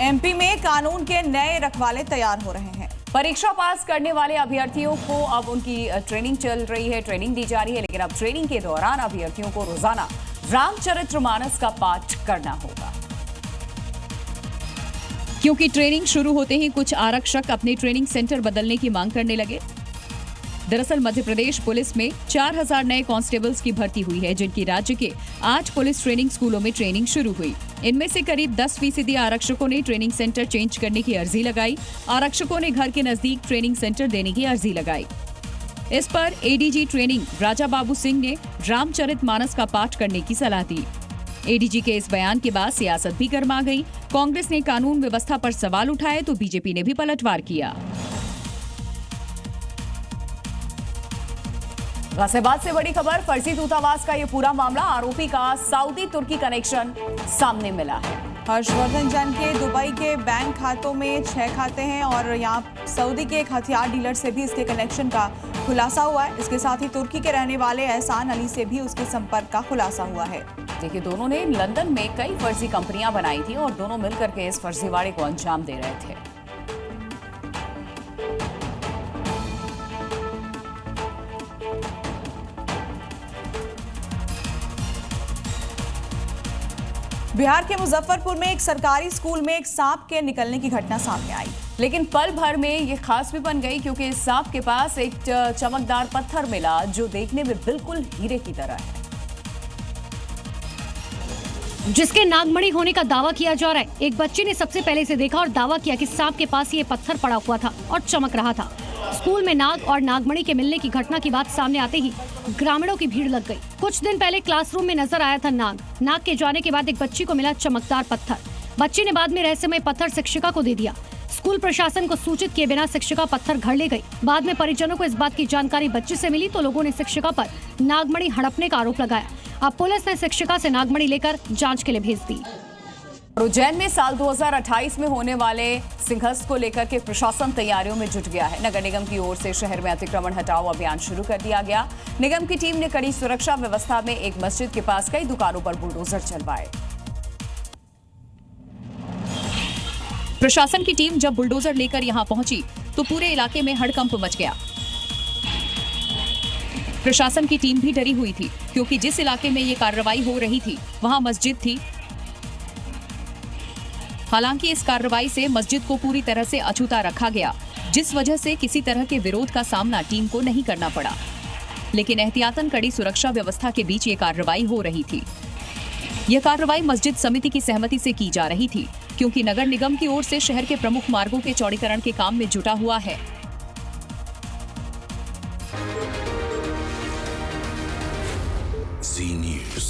MP में कानून के नए रखवाले तैयार हो रहे हैं। परीक्षा पास करने वाले अभ्यर्थियों को अब उनकी ट्रेनिंग चल रही है, ट्रेनिंग दी जा रही है, लेकिन अब ट्रेनिंग के दौरान अभ्यर्थियों को रोजाना रामचरितमानस का पाठ करना होगा। क्योंकि ट्रेनिंग शुरू होते ही कुछ आरक्षक अपने ट्रेनिंग सेंटर बदलने की मांग करने लगे। दरअसल मध्य प्रदेश पुलिस में 4000 नए कांस्टेबल्स की भर्ती हुई है, जिनकी राज्य के 8 पुलिस ट्रेनिंग स्कूलों में ट्रेनिंग शुरू हुई। इनमें से करीब 10% आरक्षकों ने ट्रेनिंग सेंटर चेंज करने की अर्जी लगाई। आरक्षकों ने घर के नजदीक ट्रेनिंग सेंटर देने की अर्जी लगाई। इस पर एडीजी ट्रेनिंग राजा बाबू सिंह ने रामचरितमानस का पाठ करने की सलाह दी। एडीजी के इस बयान के बाद सियासत भी गर्मा गई। कांग्रेस ने कानून व्यवस्था पर सवाल उठाए तो बीजेपी ने भी पलटवार किया। गाजियाबाद से बड़ी खबर, फर्जी दूतावास का ये पूरा मामला, आरोपी का सऊदी तुर्की कनेक्शन सामने मिला है। हर्षवर्धन जन के दुबई के बैंक खातों में 6 खाते हैं और यहाँ सऊदी के एक हथियार डीलर से भी इसके कनेक्शन का खुलासा हुआ है। इसके साथ ही तुर्की के रहने वाले एहसान अली से भी उसके संपर्क का खुलासा हुआ है। देखिए, दोनों ने लंदन में कई फर्जी कंपनियां बनाई थी और दोनों मिलकर के इस फर्जीवाड़े को अंजाम दे रहे थे। बिहार के मुजफ्फरपुर में एक सरकारी स्कूल में एक सांप के निकलने की घटना सामने आई, लेकिन पल भर में ये खास भी बन गई क्योंकि इस सांप के पास एक चमकदार पत्थर मिला जो देखने में बिल्कुल हीरे की तरह है, जिसके नागमणि होने का दावा किया जा रहा है। एक बच्चे ने सबसे पहले इसे देखा और दावा किया कि सांप के पास ये पत्थर पड़ा हुआ था और चमक रहा था। स्कूल में नाग और नागमणि के मिलने की घटना की बात सामने आते ही ग्रामीणों की भीड़ लग गई। कुछ दिन पहले क्लासरूम में नजर आया था नाग के जाने के बाद एक बच्ची को मिला चमकदार पत्थर। बच्ची ने बाद में रहस्यमय पत्थर शिक्षिका को दे दिया। स्कूल प्रशासन को सूचित किए बिना शिक्षिका पत्थर घर ले गई। बाद में परिजनों को इस बात की जानकारी बच्ची से मिली तो लोगों ने शिक्षिका पर नागमणि हड़पने का आरोप लगाया। अब पुलिस ने शिक्षिका से नागमणि लेकर जांच के लिए भेज दी। उज्जैन में साल 2028 में होने वाले सिंहस्थ को लेकर के प्रशासन तैयारियों में जुट गया है। नगर निगम की ओर से शहर में अतिक्रमण हटाओ अभियान शुरू कर दिया गया। निगम की टीम ने कड़ी सुरक्षा व्यवस्था में एक मस्जिद के पास कई दुकानों पर बुलडोजर चलवाए। प्रशासन की टीम जब बुलडोजर लेकर यहां पहुंची तो पूरे इलाके में हड़कंप मच गया। प्रशासन की टीम भी डरी हुई थी क्योंकि जिस इलाके में ये कार्रवाई हो रही थी वहां मस्जिद थी। हालांकि इस कार्रवाई से मस्जिद को पूरी तरह से अछूता रखा गया, जिस वजह से किसी तरह के विरोध का सामना टीम को नहीं करना पड़ा। लेकिन एहतियातन कड़ी सुरक्षा व्यवस्था के बीच ये कार्रवाई हो रही थी। यह कार्रवाई मस्जिद समिति की सहमति से की जा रही थी क्योंकि नगर निगम की ओर से शहर के प्रमुख मार्गों के चौड़ीकरण के काम में जुटा हुआ है। Zee News.